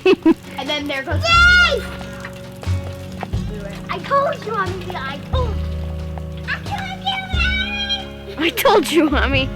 And then there goes. Yay! I told you, Mommy. I told you, Mommy.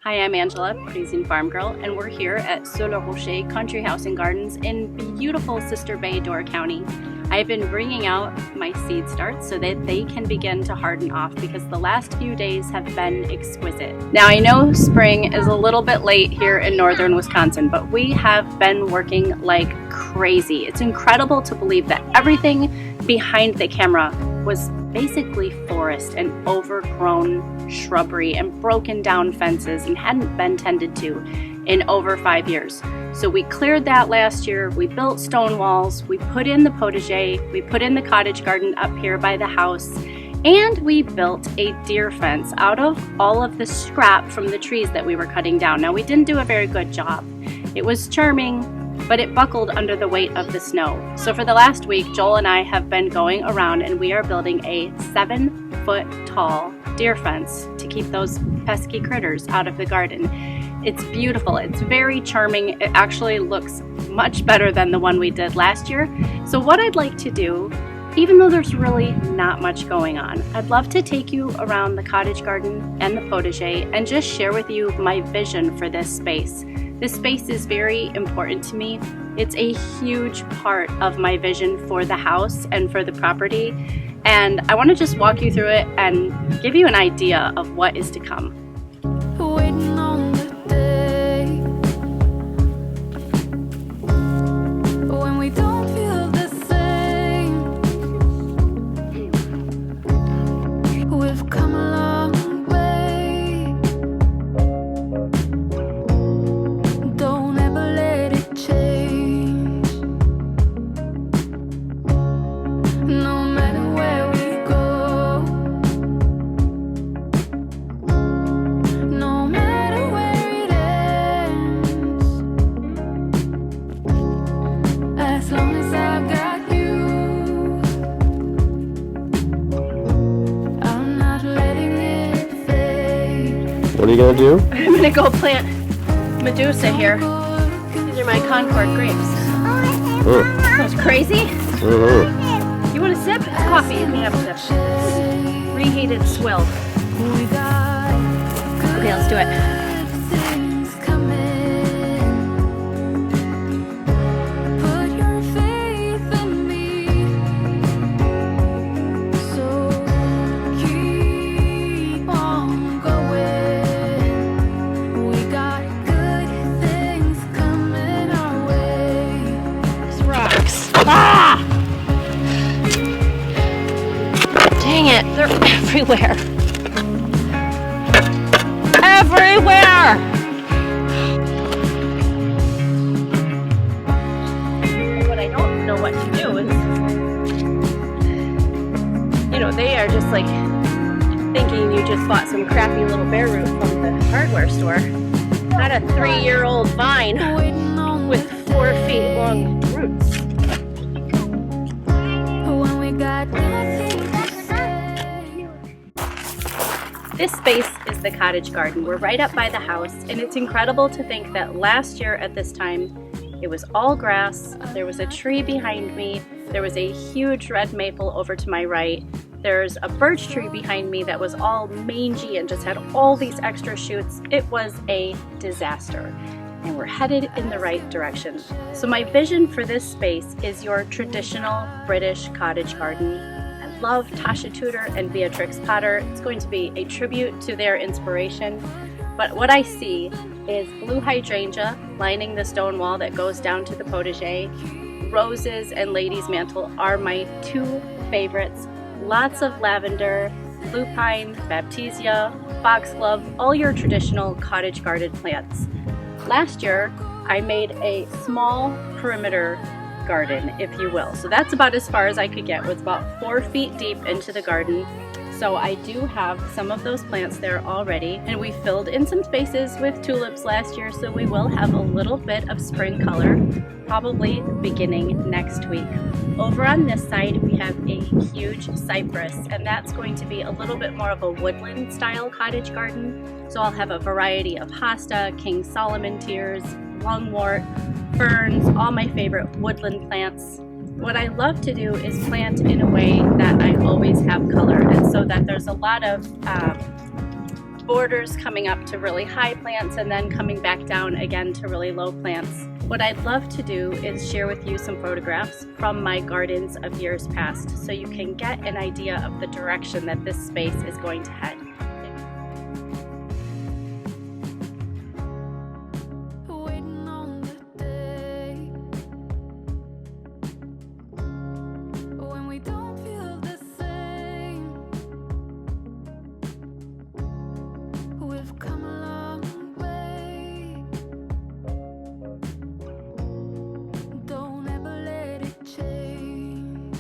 Hi, I'm Angela, Parisienne Farmgirl, and we're here at Le Rocher Country House and Gardens in beautiful Sister Bay, Door County. I've been bringing out my seed starts so that they can begin to harden off because the last few days have been exquisite. Now I know spring is a little bit late here in northern Wisconsin, but we have been working like crazy. It's incredible to believe that everything behind the camera was basically forest and overgrown shrubbery and broken down fences and hadn't been tended to in over 5 years. So we cleared that last year, we built stone walls, we put in the potager, we put in the cottage garden up here by the house, and we built a deer fence out of all of the scrap from the trees that we were cutting down. Now we didn't do a very good job. It was charming, but it buckled under the weight of the snow. So for the last week, Joel and I have been going around and we are building a 7-foot tall deer fence to keep those pesky critters out of the garden. It's beautiful, it's very charming. It actually looks much better than the one we did last year. So what I'd like to do, even though there's really not much going on, I'd love to take you around the cottage garden and the potager and just share with you my vision for this space. This space is very important to me. It's a huge part of my vision for the house and for the property. And I want to just walk you through it and give you an idea of what is to come. Waiting on the day when we don't feel the same. We've come a long way. Don't ever let it change. No matter where we go, no matter where it ends, as long as I've got you, I'm not letting it fade. What are you gonna do? I'm gonna go plant Medusa here. These are my Concord grapes. That was crazy. You want a sip? It's coffee. Let me have a sip. Reheated swill. Okay, let's do it. Things coming. Put your faith in me. So keep on going. We got good things coming our way. These rocks. Ah! Dang it, they're everywhere. Everywhere! What I don't know what to do is, they are just like thinking you just bought some crappy little bare root from the hardware store. Not a 3-year-old vine with 4 feet long roots. When we got nothing to say. This space is the cottage garden. We're right up by the house, and it's incredible to think that last year at this time, it was all grass. There was a tree behind me. There was a huge red maple over to my right. There's a birch tree behind me that was all mangy and just had all these extra shoots. It was a disaster, and we're headed in the right direction. So my vision for this space is your traditional British cottage garden. I love Tasha Tudors and Beatrix Potter. It's going to be a tribute to their inspiration. But what I see is blue hydrangea lining the stone wall that goes down to the potager, roses and lady's mantle are my two favorites. Lots of lavender, lupine, baptisia, foxglove, all your traditional cottage garden plants. Last year, I made a small perimeter garden, if you will. So that's about as far as I could get. It was about 4 feet deep into the garden. So I do have some of those plants there already, and we filled in some spaces with tulips last year, so we will have a little bit of spring color, probably beginning next week. Over on this side, we have a huge cypress, and that's going to be a little bit more of a woodland style cottage garden. So I'll have a variety of hosta, King Solomon tears, lungwort, ferns, all my favorite woodland plants. What I love to do is plant in a way that I always have color, and so that there's a lot of borders coming up to really high plants and then coming back down again to really low plants. What I'd love to do is share with you some photographs from my gardens of years past so you can get an idea of the direction that this space is going to head. Waiting on the day when we don't feel the same. We've come a long way. Don't ever let it change.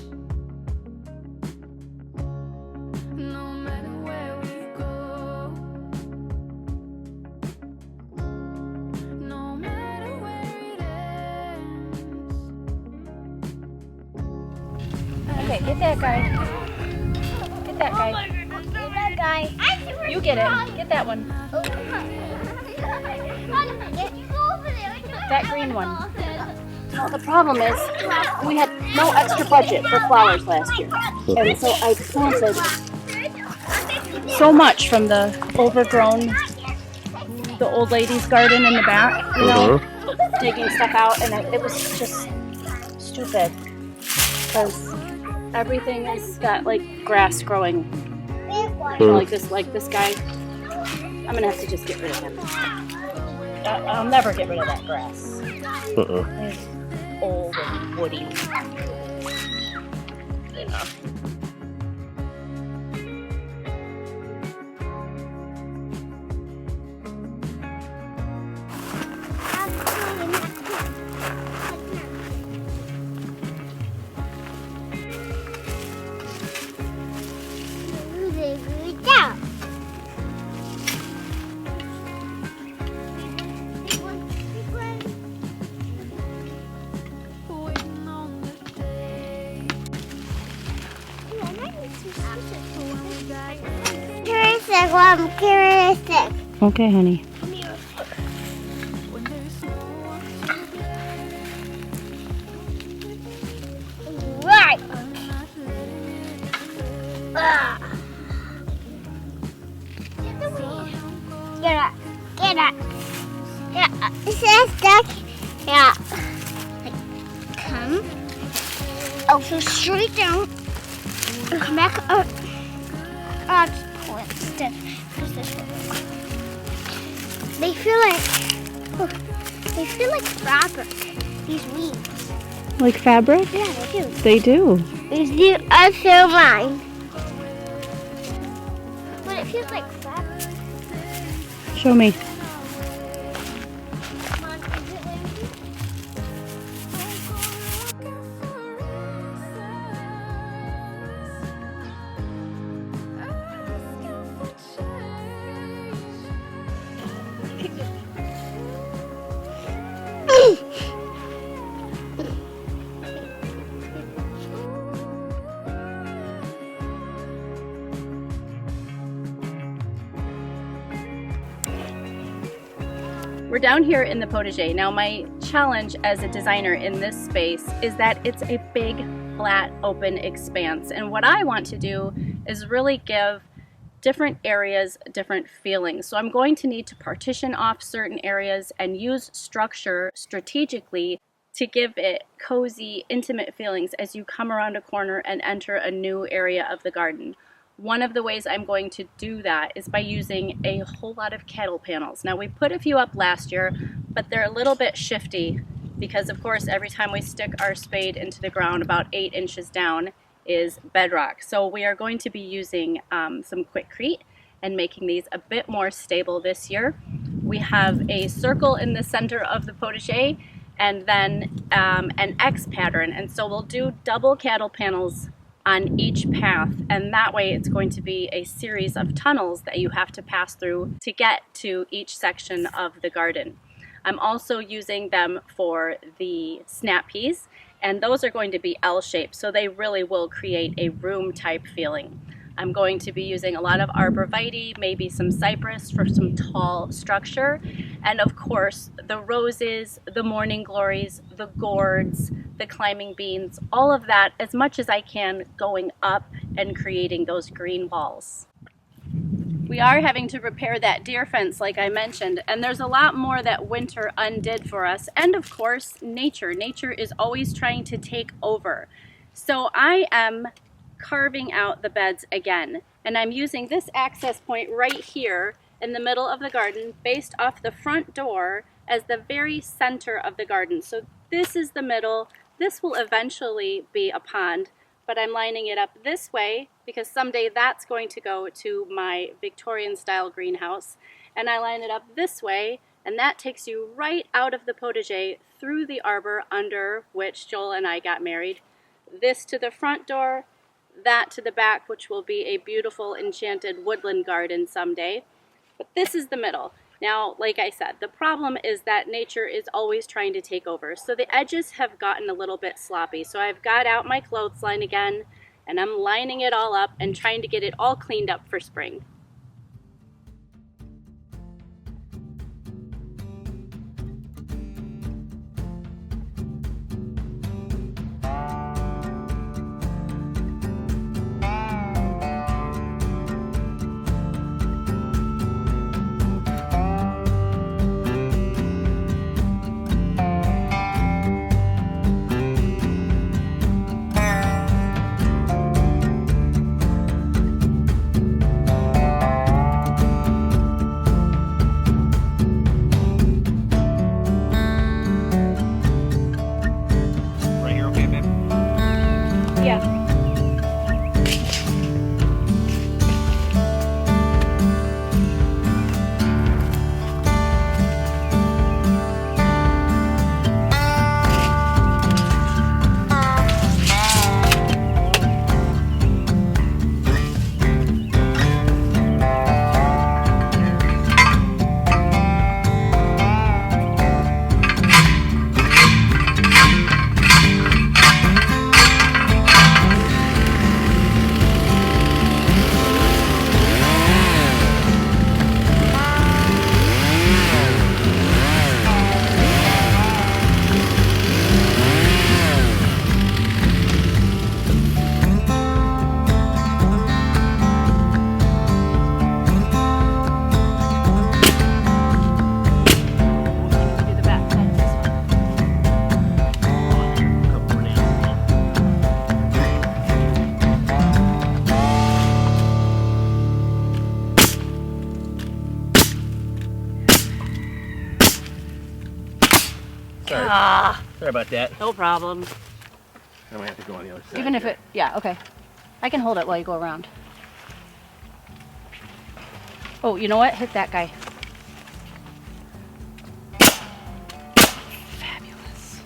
No matter where we go, no matter where it ends. Okay, get that guy. Get that guy. That guy. You get it. Get that one. That green one. Well, the problem is we had no extra budget for flowers last year, and so I planted so much from the overgrown, the old lady's garden in the back, you know, digging stuff out, and it was just stupid because everything has got like grass growing, like this guy. I'm gonna have to just get rid of him. I'll never get rid of that grass. It's old and woody. You know. Waiting on the day. Okay, honey. When there's no one to blame, Right. I'm not letting it stay. Get up. Get up. Yeah. It says stuck. Yeah. Come. Also straight down. And come back up. I'll just pull it instead. Because this will work. They feel like fabric. These weeds. Like fabric? Yeah, they do. They do. These do also mine. But it feels like fabric. Show me. Come on, is it windy? We're down here in the Potager. Now my challenge as a designer in this space is that it's a big, flat, open expanse. And what I want to do is really give different areas different feelings. So I'm going to need to partition off certain areas and use structure strategically to give it cozy, intimate feelings as you come around a corner and enter a new area of the garden. One of the ways I'm going to do that is by using a whole lot of cattle panels. Now we put a few up last year, but they're a little bit shifty because of course every time we stick our spade into the ground about 8 inches down is bedrock. So we are going to be using some quickcrete and making these a bit more stable this year. We have a circle in the center of the potager and then an X pattern, and so we'll do double cattle panels on each path, and that way it's going to be a series of tunnels that you have to pass through to get to each section of the garden. I'm also using them for the snap peas, and those are going to be L-shaped, so they really will create a room type feeling. I'm going to be using a lot of arborvitae, maybe some cypress for some tall structure, and of course the roses, the morning glories, the gourds, the climbing beans, all of that as much as I can going up and creating those green walls. We are having to repair that deer fence like I mentioned, and there's a lot more that winter undid for us, and of course nature. Nature is always trying to take over. So I am carving out the beds again, and I'm using this access point right here in the middle of the garden based off the front door as the very center of the garden. So this is the middle. This will eventually be a pond, but I'm lining it up this way because someday that's going to go to my Victorian style greenhouse, and I line it up this way, and that takes you right out of the potager through the arbor under which Joel and I got married. This to the front door, that to the back, which will be a beautiful enchanted woodland garden someday. But this is the middle. Now, like I said, the problem is that nature is always trying to take over. So the edges have gotten a little bit sloppy. So I've got out my clothesline again, and I'm lining it all up and trying to get it all cleaned up for spring. Sorry about that. No problem. I might have to go on the other side. Even if it, yeah, okay. I can hold it while you go around. Oh, you know what? Hit that guy. Fabulous.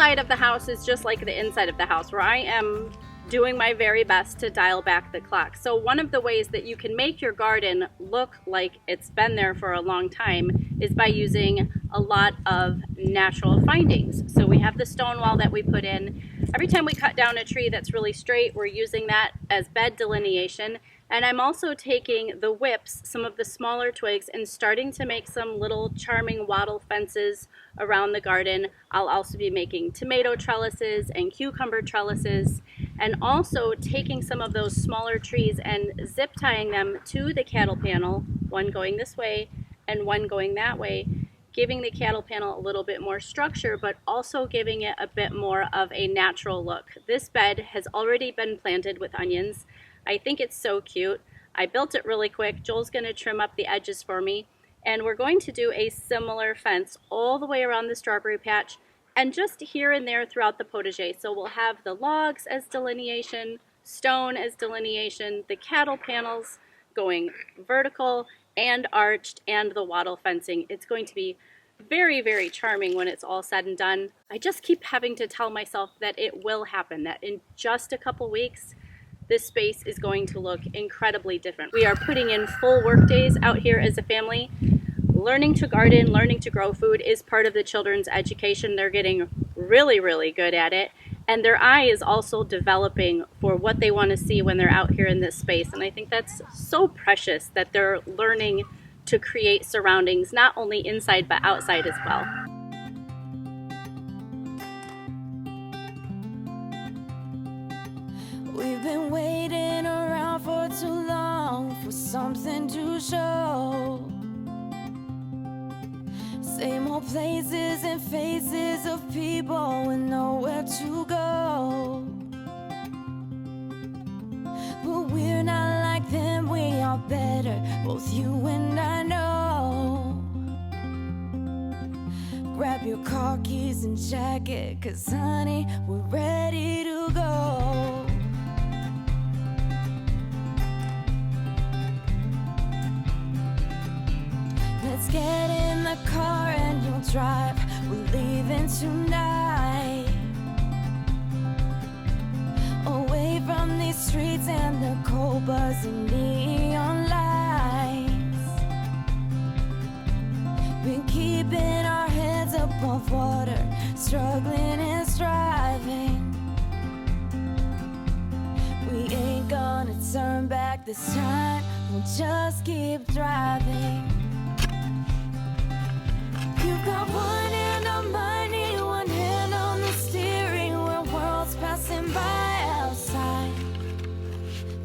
outside of the house is just like the inside of the house, where I am doing my very best to dial back the clock. So one of the ways that you can make your garden look like it's been there for a long time is by using a lot of natural findings. So we have the stone wall that we put in. Every time we cut down a tree that's really straight, we're using that as bed delineation. And I'm also taking the whips, some of the smaller twigs, and starting to make some little charming wattle fences around the garden. I'll also be making tomato trellises and cucumber trellises, and also taking some of those smaller trees and zip tying them to the cattle panel, one going this way and one going that way, giving the cattle panel a little bit more structure, but also giving it a bit more of a natural look. This bed has already been planted with onions. I think it's so cute. I built it really quick. Joel's gonna trim up the edges for me, and we're going to do a similar fence all the way around the strawberry patch and just here and there throughout the potager. So we'll have the logs as delineation, stone as delineation, the cattle panels going vertical and arched, and the wattle fencing. It's going to be very, very charming when it's all said and done. I just keep having to tell myself that it will happen, that in just a couple weeks, this space is going to look incredibly different. We are putting in full work days out here as a family. Learning to garden, learning to grow food is part of the children's education. They're getting really, really good at it. And their eye is also developing for what they want to see when they're out here in this space. And I think that's so precious that they're learning to create surroundings, not only inside but outside as well. We've been waiting around for too long for something to show. Same old places and faces of people with nowhere to go. But we're not like them, we are better, both you and I know. Grab your car keys and jacket, 'cause honey, we're ready to go. Let's get in the car and you'll drive. We're leaving tonight, away from these streets and the cold buzzing neon lights. Been keeping our heads above water, struggling and striving. We ain't gonna turn back this time, we'll just keep driving. You've got one hand on my knee, one hand on the steering wheel, worlds passing by outside.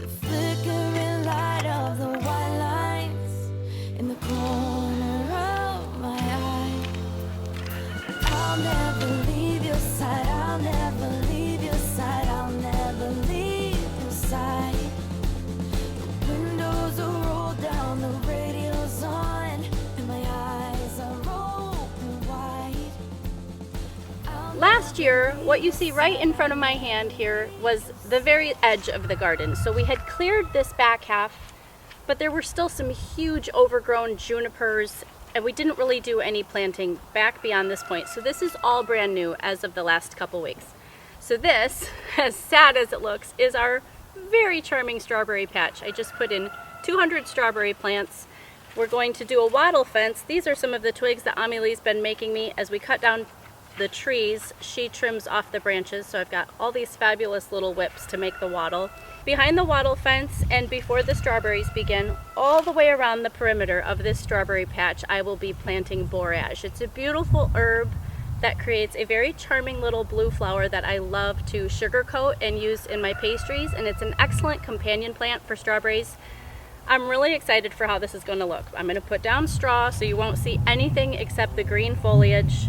The flickering light of the white lines in the corner of my eye. I'll never leave your side, I'll never leave your side, I'll never leave your side. The windows are rolled down, the radio's on, and my eyes are open wide. Last year, what you see right in front of my hand here was the very edge of the garden. So we had cleared this back half, but there were still some huge overgrown junipers, and we didn't really do any planting back beyond this point. So this is all brand new as of the last couple weeks. So this, as sad as it looks, is our very charming strawberry patch. I just put in 200 strawberry plants. We're going to do a wattle fence. These are some of the twigs that Amélie's been making me. As we cut down the trees, she trims off the branches. So I've got all these fabulous little whips to make the wattle. Behind the wattle fence and before the strawberries begin, all the way around the perimeter of this strawberry patch, I will be planting borage. It's a beautiful herb that creates a very charming little blue flower that I love to sugarcoat and use in my pastries, and it's an excellent companion plant for strawberries. I'm really excited for how this is going to look. I'm going to put down straw so you won't see anything except the green foliage,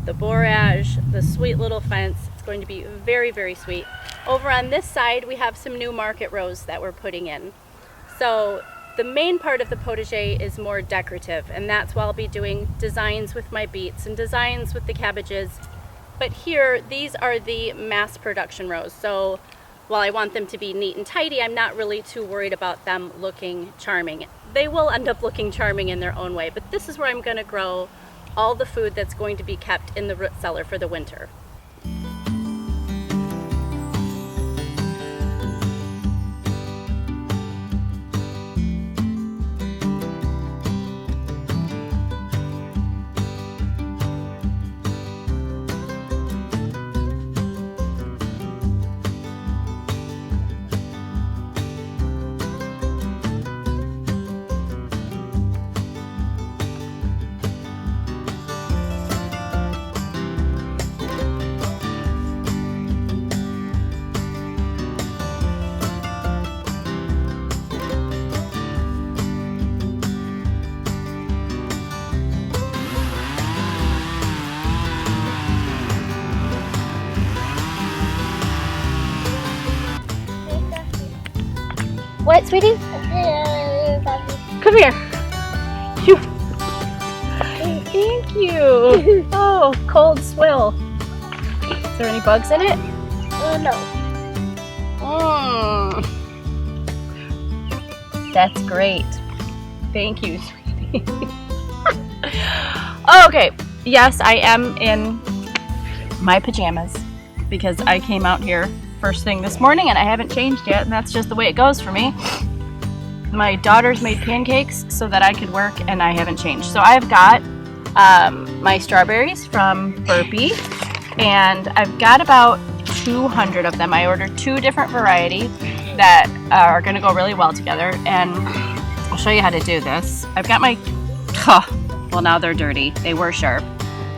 the borage, the sweet little fence. It's going to be very, very sweet. Over on this side, we have some new market rows that we're putting in. So the main part of the potager is more decorative, and that's why I'll be doing designs with my beets and designs with the cabbages. But here, these are the mass production rows. So while I want them to be neat and tidy, I'm not really too worried about them looking charming. They will end up looking charming in their own way, but this is where I'm going to grow all the food that's going to be kept in the root cellar for the winter. What, sweetie? Come here. Phew. Thank you. Oh, cold swill. Is there any bugs in it? No. That's great. Thank you, sweetie. Okay, yes, I am in my pajamas because I came out here first thing this morning and I haven't changed yet, and that's just the way it goes for me. My daughter's made pancakes so that I could work and I haven't changed. So I've got my strawberries from Burpee, and I've got about 200 of them. I ordered 2 different varieties that are going to go really well together, and I'll show you how to do this. I've got my, well, now they're dirty. They were sharp.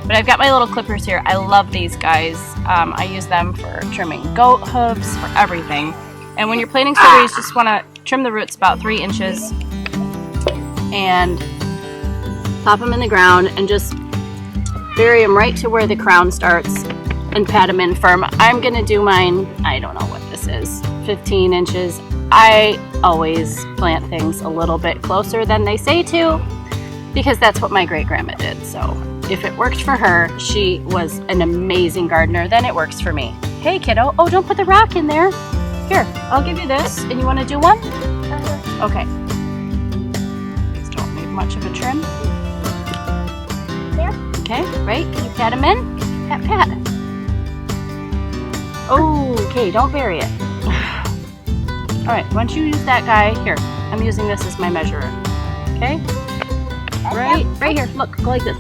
But I've got my little clippers here. I love these guys. I use them for trimming goat hooves, for everything. And when you're planting strawberries, you just want to trim the roots about 3 inches and pop them in the ground and just bury them right to where the crown starts and pat them in firm. I'm going to do mine, I don't know what this is, 15 inches. I always plant things a little bit closer than they say to because that's what my great-grandma did. So if it worked for her, she was an amazing gardener, then it works for me. Hey kiddo, oh, don't put the rock in there. Here, I'll give you this, and you want to do one? Okay. Just don't need much of a trim. There. Okay, right, can you pat them in? Pat, pat. Okay, don't bury it. All right, once you use that guy, here, I'm using this as my measurer. Okay? Right here, look, go like this.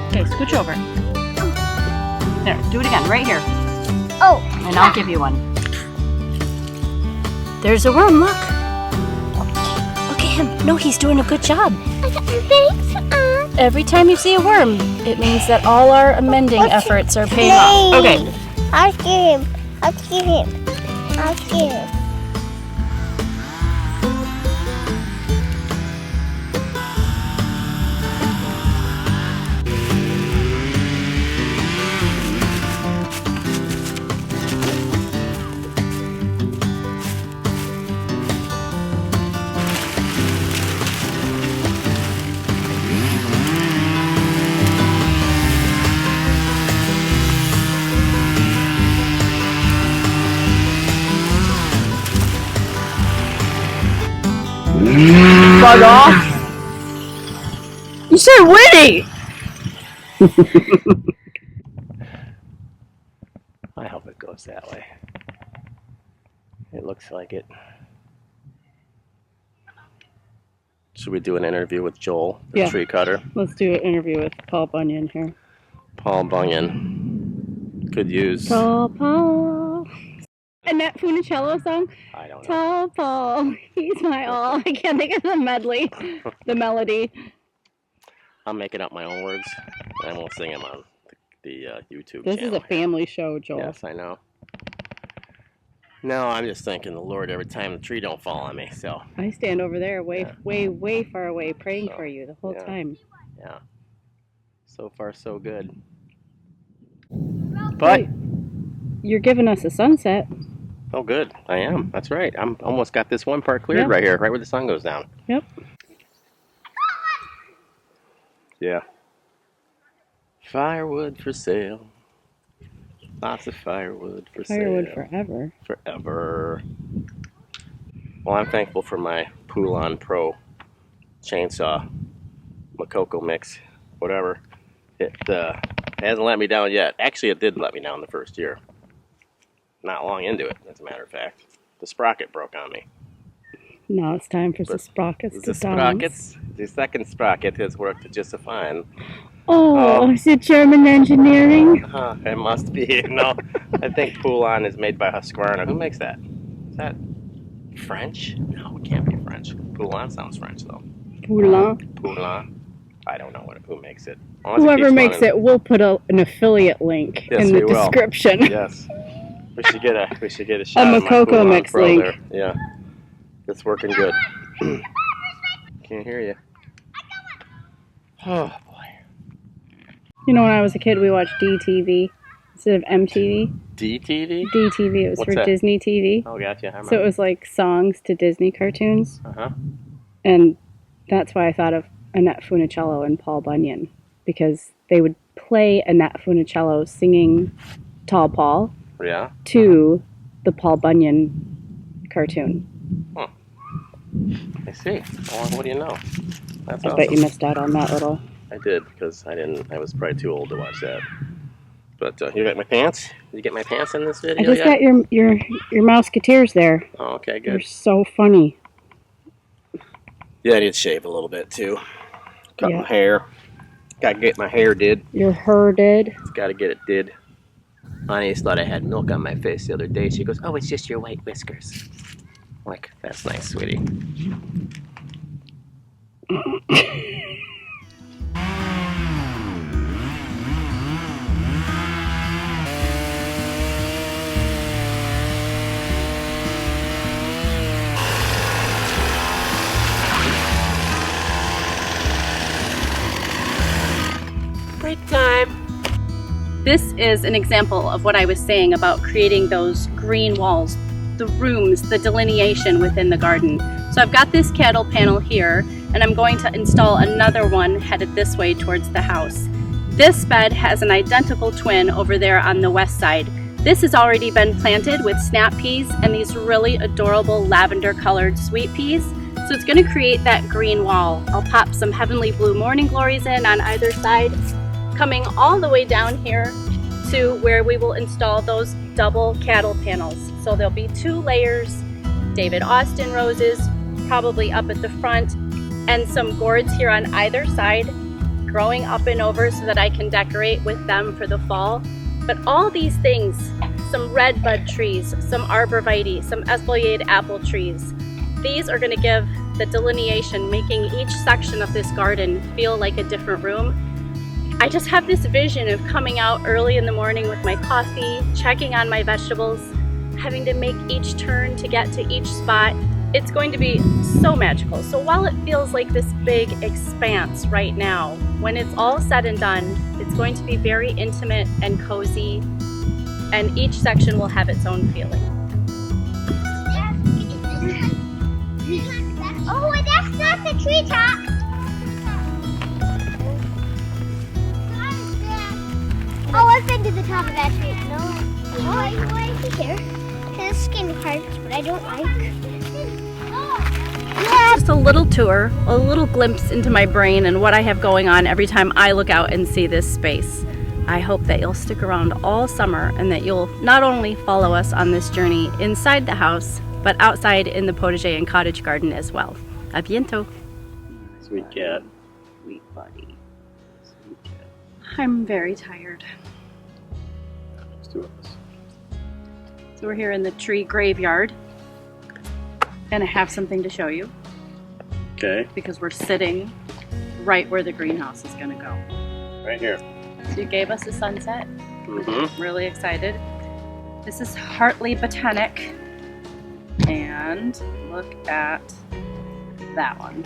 Okay, scooch over. There, do it again, right here. Oh. And I'll give you one. There's a worm, look. Look at him. No, he's doing a good job. I got my face. Every time you see a worm, it means that all our amending efforts are paying off. Okay. I'll get him. I'll get him. I'll get him. Bug off. You said Winnie. I hope it goes that way. It looks like it. Should we do an interview with Joel, the tree cutter? Let's do an interview with Paul Bunyan here. Paul Bunyan could use. Tall Paul. And that Funicello song? I don't know. Tall Paul, he's my all. I can't think of the medley, the melody. I'm making up my own words, and I won't sing them on the YouTube This channel. is a family show, Joel. Yes, I know. No, I'm just thanking the Lord every time the tree don't fall on me. So I stand over there way far away praying for you the whole yeah. time. Yeah. So far, so good. But Hey, you're giving us a sunset. oh, good. I am. That's right. I'm almost got this one part cleared right here, right where the sun goes down. Yep. Yeah. Firewood for sale. Lots of firewood for sale. Firewood forever. Forever. Well, I'm thankful for my Poulon Pro chainsaw, Makoko mix, whatever. It hasn't let me down yet. Actually, it did let me down the first year. Not long into it, as a matter of fact. The sprocket broke on me. Now it's time for the sprockets to The sprockets, the second sprocket has worked just fine. Oh, is it German engineering? It must be. No, I think Poulon is made by Husqvarna. Who makes that? Is that French? No, it can't be French. Poulon sounds French, though. Poulon. Poulon. I don't know who makes it. Unless Whoever keeps makes running. it, we'll put an affiliate link Yes, in the we will. description. Yes. We should get a shot A of my Makoko Poulon mix Pro link. there. Yeah. It's working good. Can't hear you. Oh boy. You know, when I was a kid, we watched DTV. instead of MTV. DTV? DTV. It was What's for that? Disney TV. Oh, gotcha. I remember. So it was like songs to Disney cartoons. Uh-huh. And that's why I thought of Annette Funicello and Paul Bunyan, because they would play Annette Funicello singing Tall Paul Yeah. to the Paul Bunyan cartoon. Huh. I see. Well, what do you know? That's I awesome. bet you missed out on that little. I did, because I was probably too old to watch that. But you got my pants? Did you get my pants in this video I just yet? got your Mouseketeers there. Oh, okay, They're good. so funny. Yeah, I need to shave a little bit too. Cut Yeah. my hair. Gotta get my hair did. Your herded. Gotta get it did. Honey just thought I had milk on my face the other day. She goes, "Oh, it's just your white whiskers." I'm like, that's nice, sweetie. Break time. This is an example of what I was saying about creating those green walls, the rooms, the delineation within the garden. So I've got this cattle panel here, and I'm going to install another one headed this way towards the house. This bed has an identical twin over there on the west side. This has already been planted with snap peas and these really adorable lavender colored sweet peas. So it's going to create that green wall. I'll pop some heavenly blue morning glories in on either side, coming all the way down here to where we will install those double cattle panels. So there'll be 2 layers, David Austin roses, probably up at the front, and some gourds here on either side, growing up and over so that I can decorate with them for the fall. But all these things, some red bud trees, some arborvitae, some espalier apple trees, these are gonna give the delineation, making each section of this garden feel like a different room. I just have this vision of coming out early in the morning with my coffee, checking on my vegetables, having to make each turn to get to each spot. It's going to be so magical. So while it feels like this big expanse right now, when it's all said and done, it's going to be very intimate and cozy, and each section will have its own feeling. Oh, that's not the treetop. Oh, I've been to the top of that tree. No, why is he here? His skin parts, but I don't like. Just a little tour, a little glimpse into my brain and what I have going on every time I look out and see this space. I hope that you'll stick around all summer and that you'll not only follow us on this journey inside the house, but outside in the Potager and Cottage garden as well. A bientôt. Sweet cat. Sweet buddy. Sweet cat. I'm very tired. There's 2 of us. So we're here in the tree graveyard, and I have something to show you Okay, because we're sitting right where the greenhouse is gonna go. right here. So you gave us a sunset. Mm-hmm. Really excited. This is Hartley Botanic, and look at that one.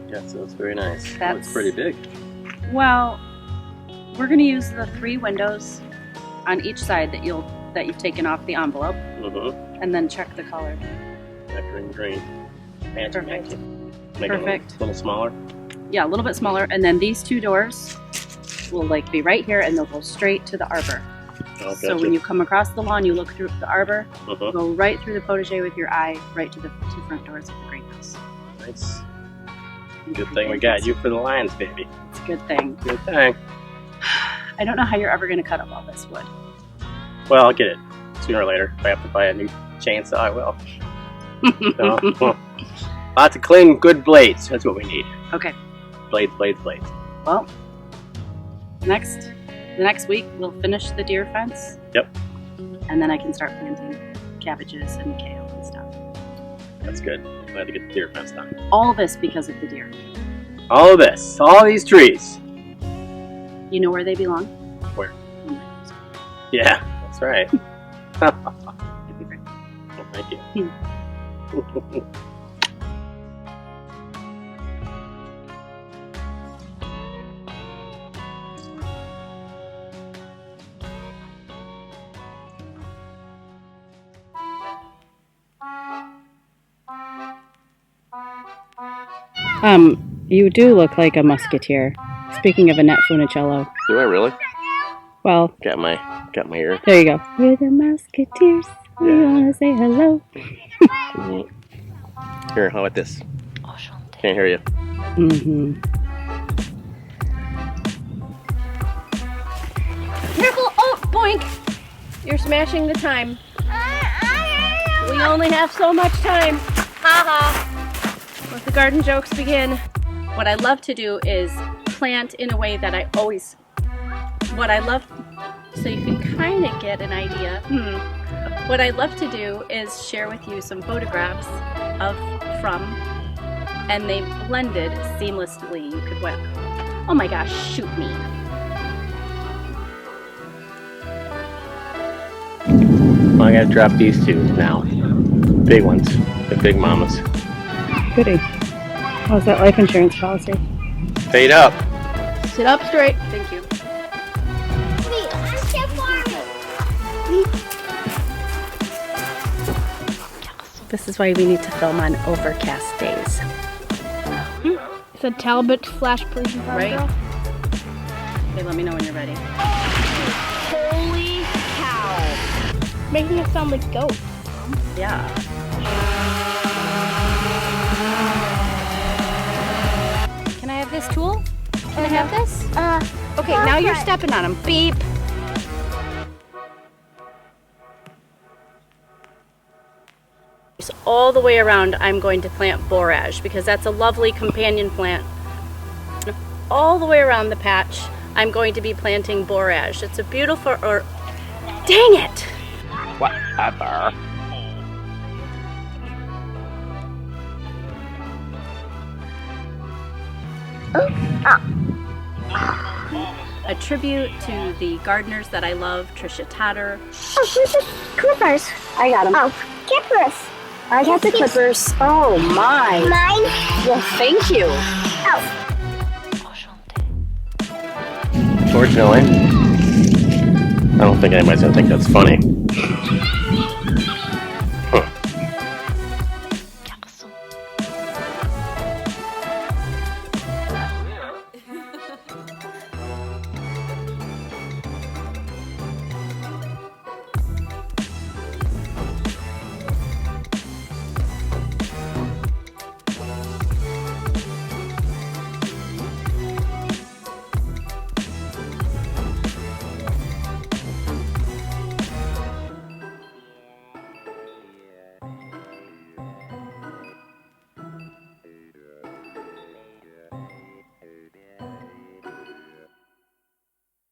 Yes, that's very nice. That's- It's pretty big. Well, we're going to use the 3 windows on each side that you've taken off the envelope, Mm-hmm. and then check the color. That green. Match, Perfect. match. Make Perfect. it a little smaller. Yeah, a little bit smaller, and then these 2 doors will like be right here, and they'll go straight to the arbor. Oh, So gotcha. when you come across the lawn, you look through the arbor, Mhm. go right through the potager with your eye, right to the 2 front doors of the greenhouse. Nice. Good thing we got you for the lines, baby. It's a good thing. Good thing. I don't know how you're ever going to cut up all this wood. Well, I'll get it sooner or later. If I have to buy a new chainsaw, I will. So, lots of clean, good blades. That's what we need. Okay. Blades. Well, the next week we'll finish the deer fence. Yep. And then I can start planting cabbages and kale and stuff. That's good. Glad to get the deer fence done. All this because of the deer. All of this, all these trees. You know where they belong? Where? In my house. Yeah, that's right. It'd be great. Well, thank you. You do look like a musketeer. Speaking of Annette Funicello. Do I really? Well, Got my ear. there you go. We're the musketeers. We want to say hello. Mhm. Here, how about this? Can't hear you. Mm-hmm. Careful! Oh, boink! You're smashing the time. We only have so much time. Let the garden jokes begin. What I love to do is plant in a way that I always... What I love... So you can kind of get an idea. What I love to do is share with you some photographs from, and they blended seamlessly. You could wet. Oh my gosh, shoot me. Well, I gotta drop these two now. Big ones. The big mamas. Goody. How's that life insurance policy? Fade up. Sit up straight. Thank you. Wait, I'm still farming. This is why we need to film on overcast days. It's a Talbot / Parisienne Right. Farmgirl. Okay, let me know when you're ready. Holy cow! Making it sound like goats. Yeah. Can I have this tool? Can I have this? Okay, now you're stepping on them. Beep. So all the way around, I'm going to plant Borage because that's a lovely companion plant. All the way around the patch, I'm going to be planting Borage. It's a beautiful, dang it! Whatever. A tribute to the gardeners that I love, Tasha Tudors. Oh, who's the clippers? I got them. Oh, clippers. I got the clippers. Oh my. Mine. Well, thank you. Oh, Fortunately, I don't think anybody's gonna think that's funny.